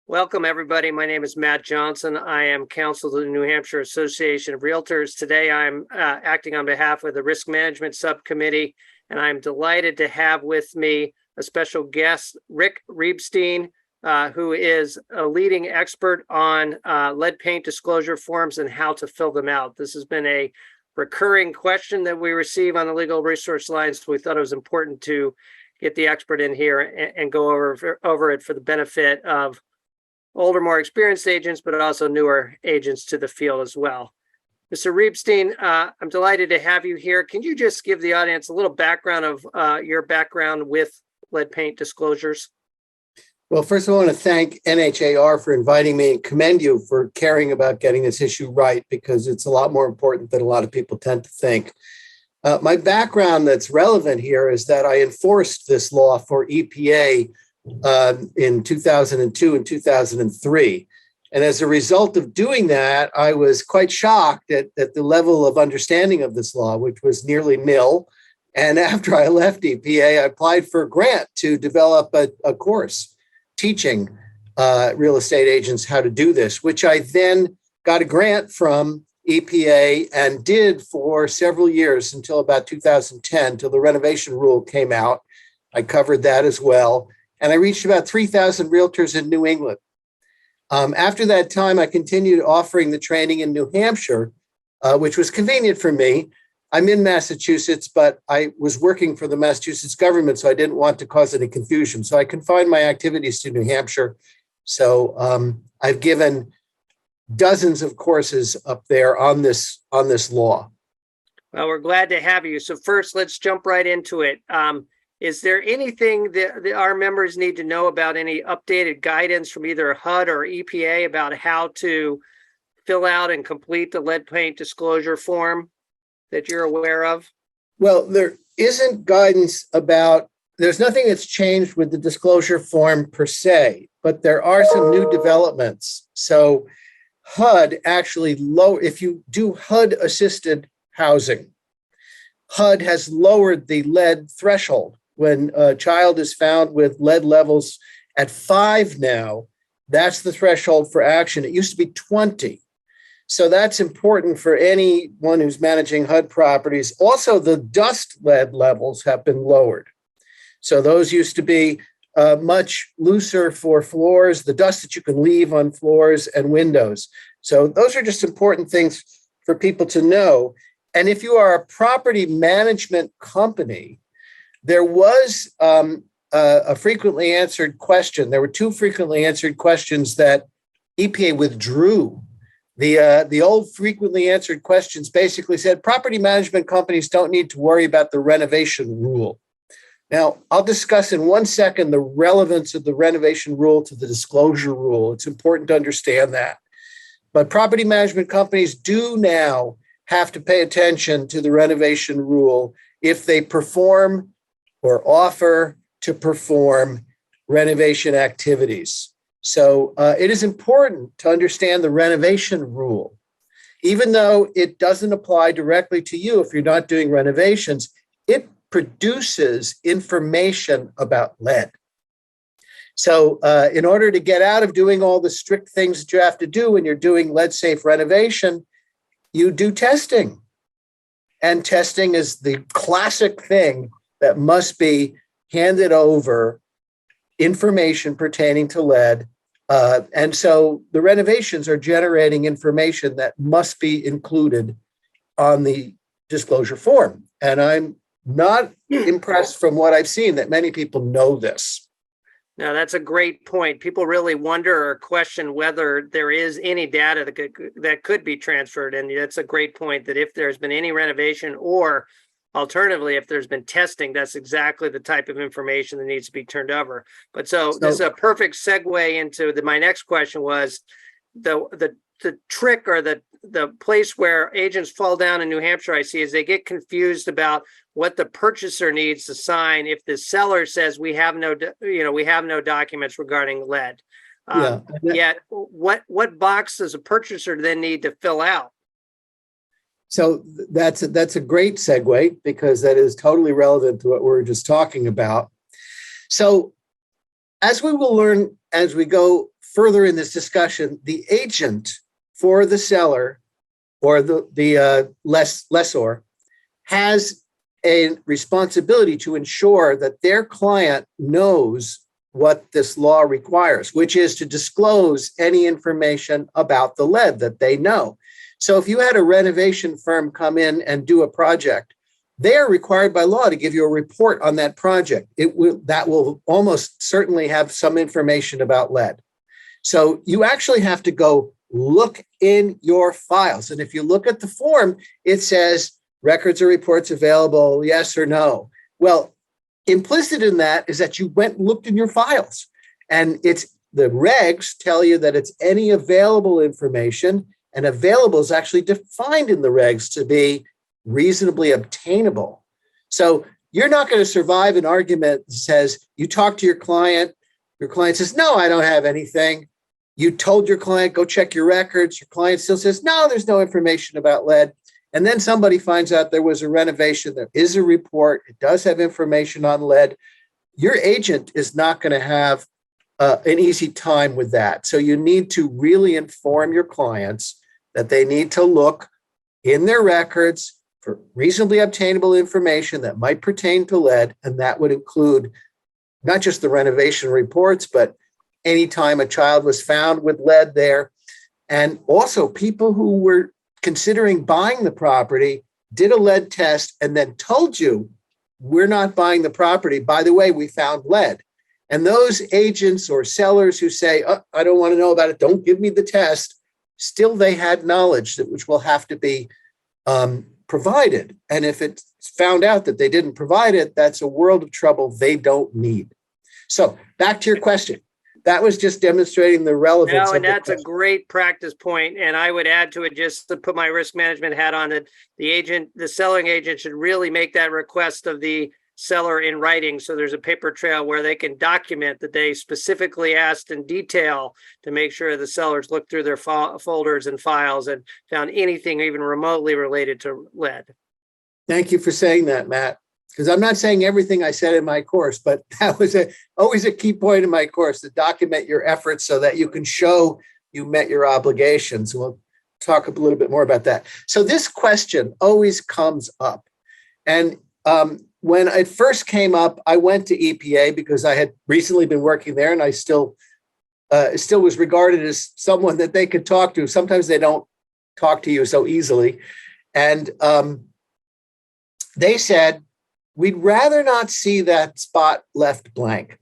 Welcome, everybody. My name is Matt Johnson. I am counsel to the New Hampshire Association of Realtors. Today, I'm acting on behalf of the Risk Management Subcommittee, and I'm delighted to have with me a special guest, Rick Reibstein, who is a leading expert on lead paint disclosure forms and how to fill them out. This has been a recurring question that we receive on the legal resource line, so we thought it was important to get the expert in here and go over it for the benefit of older, more experienced agents, but also newer agents to the field as well. Mr. Reibstein, I'm delighted to have you here. Can you just give the audience a little background of your background with lead paint disclosures? Well, first, I want to thank NHAR for inviting me and commend you for caring about getting this issue right, because it's a lot more important than a lot of people tend to think. My background that's relevant here is that I enforced this law for EPA in 2002 and 2003. And as a result of doing that, I was quite shocked at the level of understanding of this law, which was nearly nil. And after I left EPA, I applied for a grant to develop a course teaching real estate agents how to do this, which I then got a grant from EPA and did for several years until about 2010, till the renovation rule came out. I covered that as well. And I reached about 3,000 realtors in New England. After that time, I continued offering the training in New Hampshire, which was convenient for me. I'm in Massachusetts, but I was working for the Massachusetts government, so I didn't want to cause any confusion. So I confined my activities to New Hampshire. So I've given dozens of courses up there on this law. Well, we're glad to have you. So first, let's jump right into it. Is there anything that our members need to know about, any updated guidance from either HUD or EPA about how to fill out and complete the lead paint disclosure form that you're aware of? Well, there isn't guidance there's nothing that's changed with the disclosure form per se, but there are some new developments. So HUD actually if you do HUD assisted housing, HUD has lowered the lead threshold. When a child is found with lead levels at 5 now, that's the threshold for action. It used to be 20. So that's important for anyone who's managing HUD properties. Also, the dust lead levels have been lowered. So those used to be much looser for floors, the dust that you can leave on floors and windows. So those are just important things for people to know. And if you are a property management company, there was a frequently answered question. There were 2 frequently answered questions that EPA withdrew. The old frequently answered questions basically said property management companies don't need to worry about the renovation rule. Now, I'll discuss in 1 second the relevance of the renovation rule to the disclosure rule. It's important to understand that. But property management companies do now have to pay attention to the renovation rule if they perform or offer to perform renovation activities. So it is important to understand the renovation rule. Even though it doesn't apply directly to you if you're not doing renovations, it produces information about lead. So in order to get out of doing all the strict things that you have to do when you're doing lead-safe renovation, you do testing. And testing is the classic thing that must be handed over, information pertaining to lead. And so the renovations are generating information that must be included on the disclosure form. And I'm not impressed from what I've seen that many people know this. Now, that's a great point. People really wonder or question whether there is any data that could be transferred. And that's a great point, that if there's been any renovation, or alternatively, if there's been testing, that's exactly the type of information that needs to be turned over. But so this is a perfect segue into my next question was the trick, or the place where agents fall down in New Hampshire, I see, is they get confused about what the purchaser needs to sign if the seller says we have no documents regarding lead. Yet, what box does a purchaser then need to fill out? So that's a great segue, because that is totally relevant to what we were just talking about. So as we will learn as we go further in this discussion, the agent for the seller or the lessor has a responsibility to ensure that their client knows what this law requires, which is to disclose any information about the lead that they know. So if you had a renovation firm come in and do a project, they are required by law to give you a report on that project. That will almost certainly have some information about lead. So you actually have to go look in your files. And if you look at the form, it says records or reports available, yes or no. Well, implicit in that is that you went and looked in your files. And it's the regs tell you that it's any available information, and available is actually defined in the regs to be reasonably obtainable. So you're not going to survive an argument that says you talk to your client says, no, I don't have anything. You told your client, go check your records. Your client still says, no, there's no information about lead. And then somebody finds out there was a renovation. There is a report. It does have information on lead. Your agent is not going to have an easy time with that. So you need to really inform your clients that they need to look in their records for reasonably obtainable information that might pertain to lead. And that would include not just the renovation reports, but anytime a child was found with lead there. And also people who were considering buying the property, did a lead test, and then told you, we're not buying the property. By the way, we found lead. And those agents or sellers who say, oh, I don't want to know about it, don't give me the test, still they had knowledge which will have to be provided. And if it's found out that they didn't provide it, that's a world of trouble they don't need. So back to your question. That was just demonstrating the relevance. No, and that's a great practice point. And I would add to it, just to put my risk management hat on, that the selling agent should really make that request of the seller in writing. So there's a paper trail where they can document that they specifically asked in detail to make sure the sellers looked through their folders and files and found anything even remotely related to lead. Thank you for saying that, Matt. Because I'm not saying everything I said in my course, but that was always a key point in my course, to document your efforts so that you can show you met your obligations. We'll talk a little bit more about that. So this question always comes up. And when it first came up, I went to EPA because I had recently been working there, and I still was regarded as someone that they could talk to. Sometimes they don't talk to you so easily. And they said, we'd rather not see that spot left blank,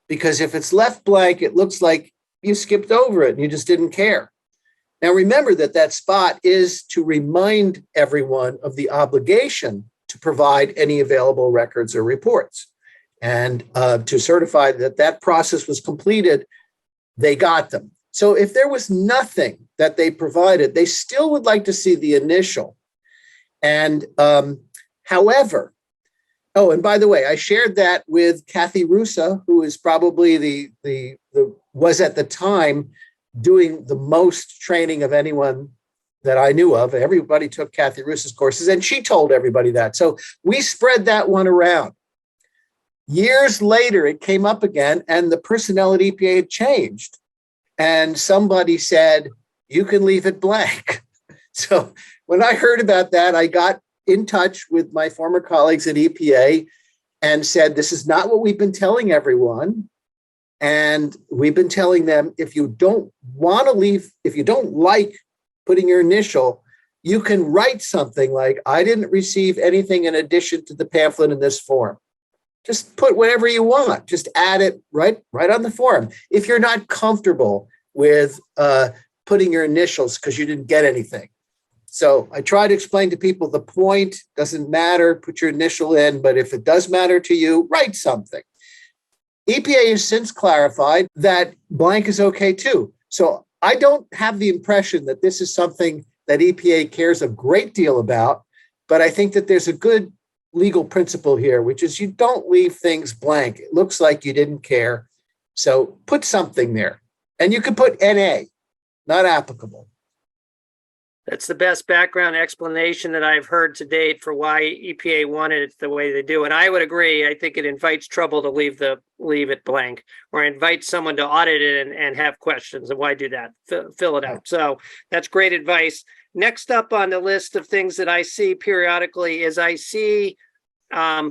because if it's left blank, it looks like you skipped over it and you just didn't care. Now, remember that spot is to remind everyone of the obligation to provide any available records or reports, and to certify that process was completed, they got them. So if there was nothing that they provided, they still would like to see the initial. And however, oh, and by the way, I shared that with Kathy Russa, who is probably was at the time doing the most training of anyone that I knew of. Everybody took Kathy Russa's courses, and she told everybody that. So we spread that one around. Years later, it came up again, and the personnel at EPA had changed. And somebody said, you can leave it blank. So when I heard about that, I got in touch with my former colleagues at EPA and said, this is not what we've been telling everyone. And we've been telling them, if you don't want to leave, if you don't like putting your initial, you can write something like, I didn't receive anything in addition to the pamphlet in this form. Just put whatever you want. Just add it right on the form. If you're not comfortable with putting your initials because you didn't get anything. So I try to explain to people the point doesn't matter, put your initial in, but if it does matter to you, write something. EPA has since clarified that blank is okay too. So I don't have the impression that this is something that EPA cares a great deal about, but I think that there's a good legal principle here, which is you don't leave things blank. It looks like you didn't care. So put something there. And you could put NA, not applicable. That's the best background explanation that I've heard to date for why EPA wanted it the way they do. And I would agree. I think it invites trouble to leave it blank or invite someone to audit it and have questions. And why do that? Fill it out. So that's great advice. Next up on the list of things that I see periodically is I see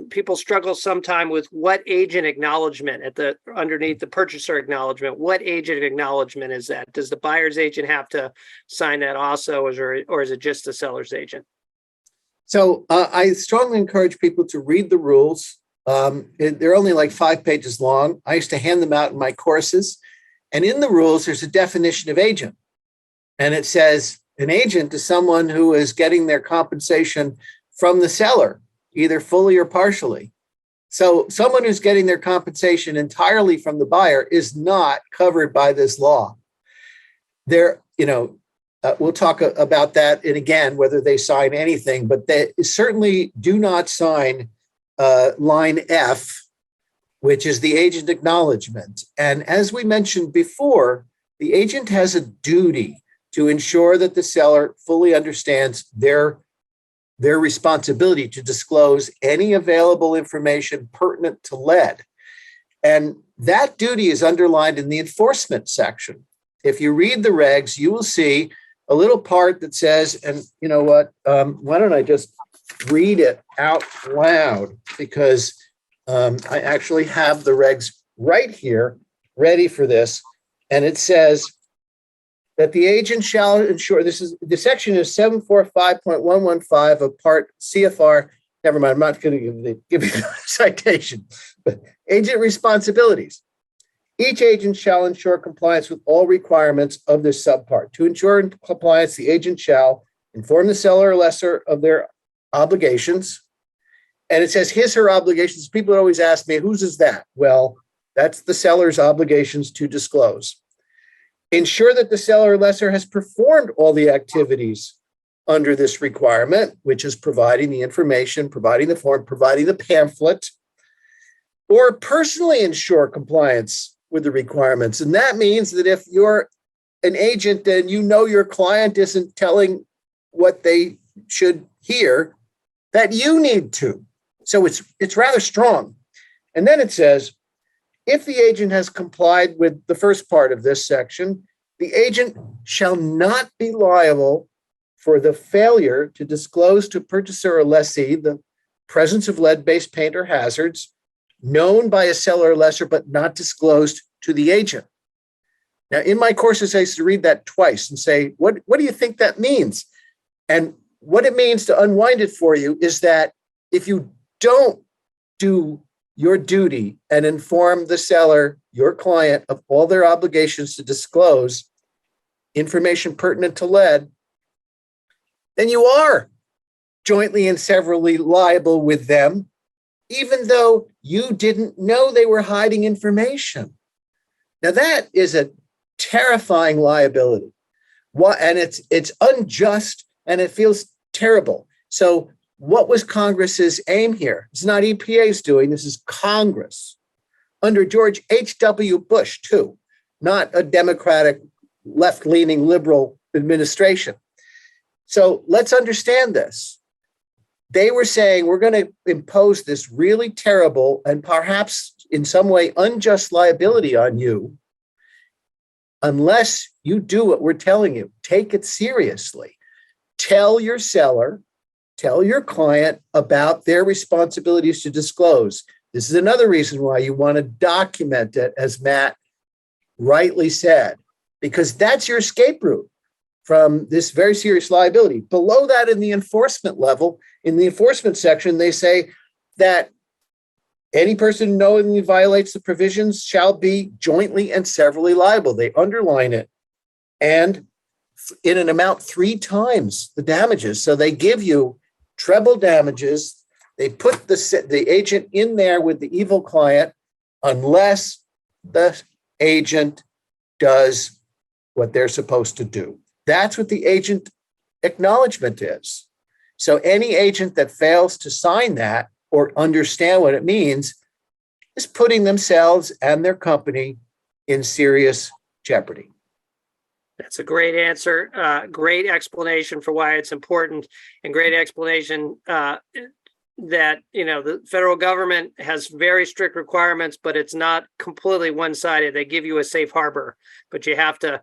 people struggle sometime with what agent acknowledgement underneath the purchaser acknowledgement. What agent acknowledgement is that? Does the buyer's agent have to sign that also, or is it just the seller's agent? So I strongly encourage people to read the rules. They're only like 5 pages long. I used to hand them out in my courses. And in the rules, there's a definition of agent. And it says an agent is someone who is getting their compensation from the seller, either fully or partially. So someone who's getting their compensation entirely from the buyer is not covered by this law. We'll talk about that and again, whether they sign anything, but they certainly do not sign line F, which is the agent acknowledgement. And as we mentioned before, the agent has a duty to ensure that the seller fully understands their responsibility to disclose any available information pertinent to lead. And that duty is underlined in the enforcement section. If you read the regs, you will see a little part that says, and you know what, why don't I just read it out loud, because I actually have the regs right here ready for this. And it says that the agent shall ensure, the section is 745.115 of part CFR. Never mind, I'm not going to give you the citation, but agent responsibilities. Each agent shall ensure compliance with all requirements of this subpart. To ensure compliance, the agent shall inform the seller or lessor of their obligations. And it says his, her obligations. People always ask me, whose is that? Well, that's the seller's obligations to disclose. Ensure that the seller or lessor has performed all the activities under this requirement, which is providing the information, providing the form, providing the pamphlet, or personally ensure compliance with the requirements. And that means that if you're an agent and you know your client isn't telling what they should hear, that you need to. So it's rather strong. And then it says, if the agent has complied with the first part of this section, the agent shall not be liable for the failure to disclose to purchaser or lessee the presence of lead-based paint or hazards known by a seller or lessor, but not disclosed to the agent. Now, in my courses, I used to read that twice and say, what do you think that means? And what it means, to unwind it for you, is that if you don't do your duty and inform the seller, your client, of all their obligations to disclose information pertinent to lead, then you are jointly and severally liable with them, even though you didn't know they were hiding information. Now, that is a terrifying liability. And it's unjust and it feels terrible. So what was Congress's aim here? It's not EPA's doing, this is Congress. Under George H.W. Bush, too, not a Democratic, left-leaning liberal administration. So let's understand this. They were saying, we're going to impose this really terrible and perhaps in some way unjust liability on you unless you do what we're telling you. Take it seriously. Tell your seller, tell your client about their responsibilities to disclose. This is another reason why you want to document it, as Matt rightly said, because that's your escape route from this very serious liability. Below that, in the enforcement level, in the enforcement section, they say that any person knowingly violates the provisions shall be jointly and severally liable. They underline it. And in an amount 3 times the damages. So they give you treble damages. They put the agent in there with the evil client unless the agent does what they're supposed to do. That's what the agent acknowledgement is. So any agent that fails to sign that or understand what it means is putting themselves and their company in serious jeopardy. That's a great answer. Great explanation for why it's important, and great explanation that, the federal government has very strict requirements, but it's not completely one-sided. They give you a safe harbor, but you have to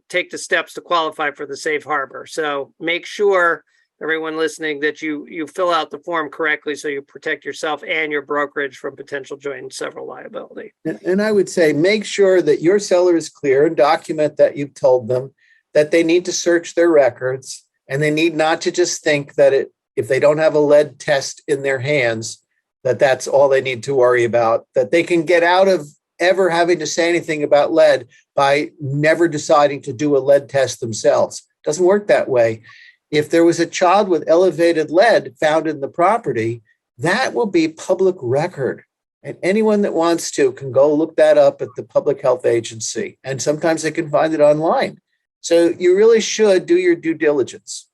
take the steps to qualify for the safe harbor. So make sure, everyone listening, that you fill out the form correctly so you protect yourself and your brokerage from potential joint and several liability. And I would say make sure that your seller is clear and document that you've told them that they need to search their records, and they need not to just think that if they don't have a lead test in their hands, that's all they need to worry about, that they can get out of ever having to say anything about lead by never deciding to do a lead test themselves. It doesn't work that way. If there was a child with elevated lead found in the property, that will be public record. And anyone that wants to can go look that up at the public health agency. And sometimes they can find it online. So you really should do your due diligence.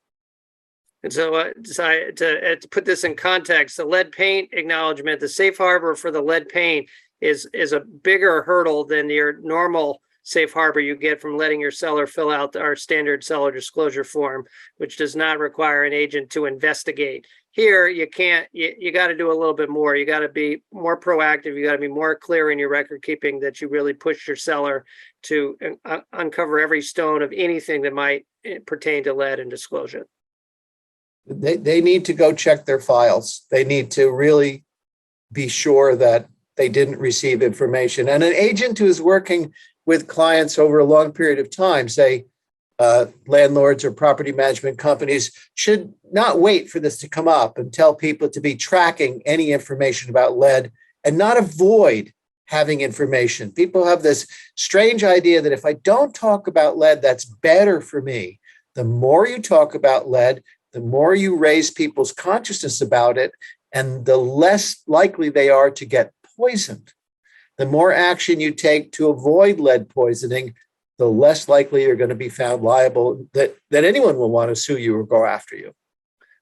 And so to put this in context, the lead paint acknowledgement, the safe harbor for the lead paint is a bigger hurdle than your normal safe harbor you get from letting your seller fill out our standard seller disclosure form, which does not require an agent to investigate. Here, you can't, you got to do a little bit more. You got to be more proactive. You got to be more clear in your record keeping, that you really push your seller to uncover every stone of anything that might pertain to lead and disclosure. They need to go check their files. They need to really be sure that they didn't receive information. And an agent who is working with clients over a long period of time, say landlords or property management companies, should not wait for this to come up and tell people to be tracking any information about lead, and not avoid having information. People have this strange idea that if I don't talk about lead, that's better for me. The more you talk about lead, the more you raise people's consciousness about it, and the less likely they are to get poisoned. The more action you take to avoid lead poisoning, the less likely you're going to be found liable, that anyone will want to sue you or go after you.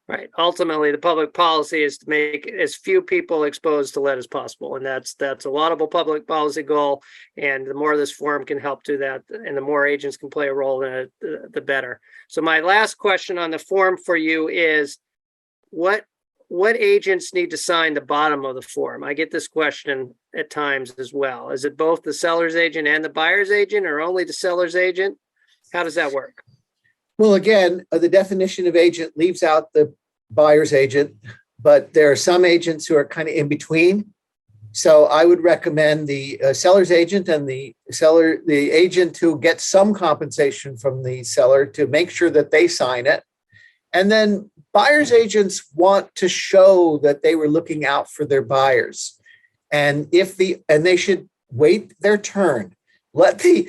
Right. Ultimately, the public policy is to make as few people exposed to lead as possible. And that's a laudable public policy goal. And the more this forum can help do that, and the more agents can play a role in it, the better. So my last question on the form for you is, what agents need to sign the bottom of the form? I get this question at times as well. Is it both the seller's agent and the buyer's agent, or only the seller's agent? How does that work? Well, again, the definition of agent leaves out the buyer's agent, but there are some agents who are kind of in between. So I would recommend the seller's agent and the agent who gets some compensation from the seller, to make sure that they sign it. And then buyer's agents want to show that they were looking out for their buyers. And they should wait their turn. Let the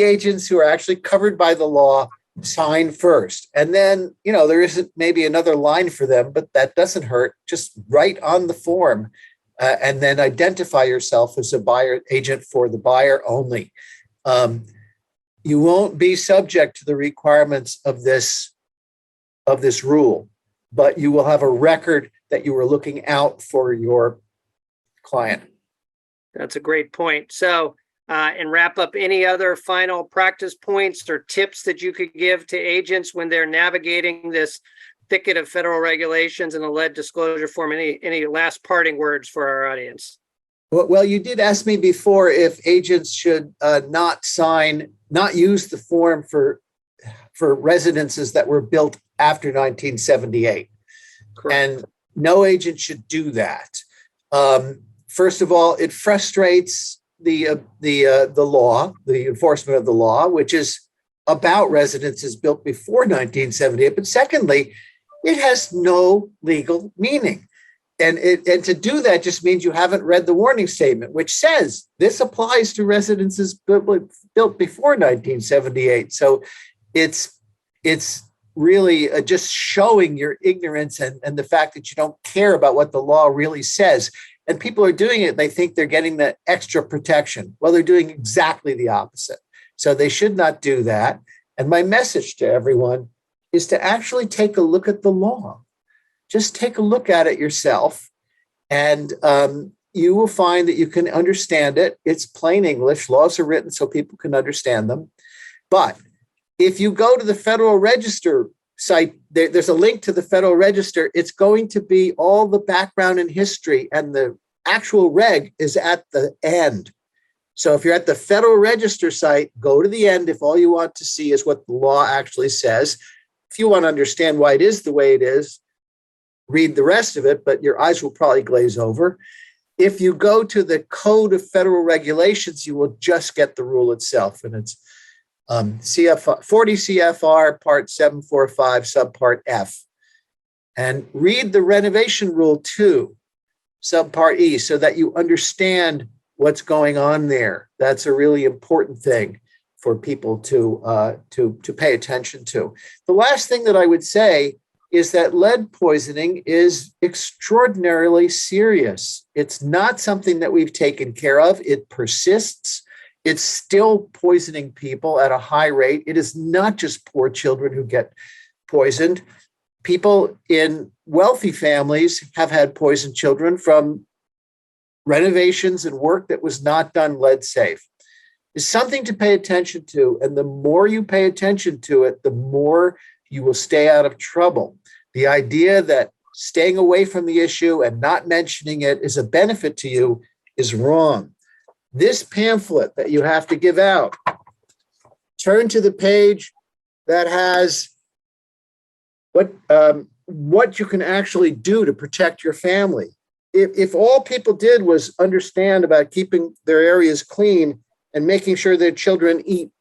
agents who are actually covered by the law sign first. And then, there isn't maybe another line for them, but that doesn't hurt. Just write on the form and then identify yourself as a buyer agent for the buyer only. You won't be subject to the requirements of this rule, but you will have a record that you were looking out for your client. That's a great point. So, and wrap up, any other final practice points or tips that you could give to agents when they're navigating this thicket of federal regulations and the lead disclosure form? Any last parting words for our audience? Well, you did ask me before if agents should not use the form for residences that were built after 1978. Correct. And no agent should do that. First of all, it frustrates the law, the enforcement of the law, which is about residences built before 1978. But secondly, it has no legal meaning. And to do that just means you haven't read the warning statement, which says this applies to residences built before 1978. So it's really just showing your ignorance and the fact that you don't care about what the law really says. And people are doing it. They think they're getting the extra protection. Well, they're doing exactly the opposite. So they should not do that. And my message to everyone is to actually take a look at the law. Just take a look at it yourself, and you will find that you can understand it. It's plain English. Laws are written so people can understand them. But If you go to the Federal Register site, there's a link to the Federal Register. It's going to be all the background and history, and the actual reg is at the end. So if you're at the Federal Register site, go to the end if all you want to see is what the law actually says. If you want to understand why it is the way it is, read the rest of it, but your eyes will probably glaze over. If you go to the Code of Federal Regulations, you will just get the rule itself, and it's 40 CFR Part 745 Subpart F. And read the renovation rule 2, Subpart E, so that you understand what's going on there. That's a really important thing for people to pay attention to. The last thing that I would say is that lead poisoning is extraordinarily serious. It's not something that we've taken care of. It persists. It's still poisoning people at a high rate. It is not just poor children who get poisoned. People in wealthy families have had poisoned children from renovations and work that was not done lead safe. It's something to pay attention to. And the more you pay attention to it, the more you will stay out of trouble. The idea that staying away from the issue and not mentioning it is a benefit to you is wrong. This pamphlet that you have to give out, turn to the page that has what you can actually do to protect your family. If all people did was understand about keeping their areas clean and making sure their children eat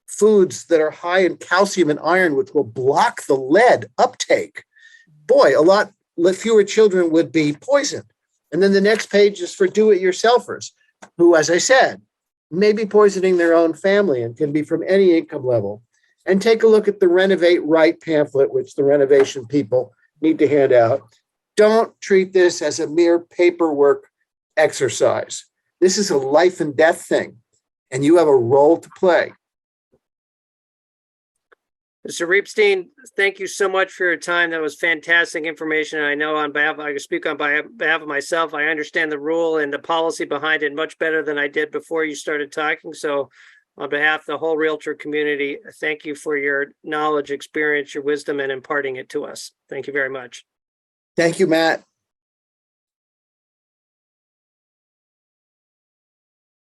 foods that are high in calcium and iron, which will block the lead uptake, boy, a lot fewer children would be poisoned. And then the next page is for do-it-yourselfers, who, as I said, may be poisoning their own family and can be from any income level. And take a look at the Renovate Right pamphlet, which the renovation people need to hand out. Don't treat this as a mere paperwork exercise. This is a life and death thing, and you have a role to play. Mr. Reibstein, thank you so much for your time. That was fantastic information. I know I can speak on behalf of myself. I understand the rule and the policy behind it much better than I did before you started talking. So on behalf of the whole realtor community, thank you for your knowledge, experience, your wisdom, and imparting it to us. Thank you very much. Thank you, Matt.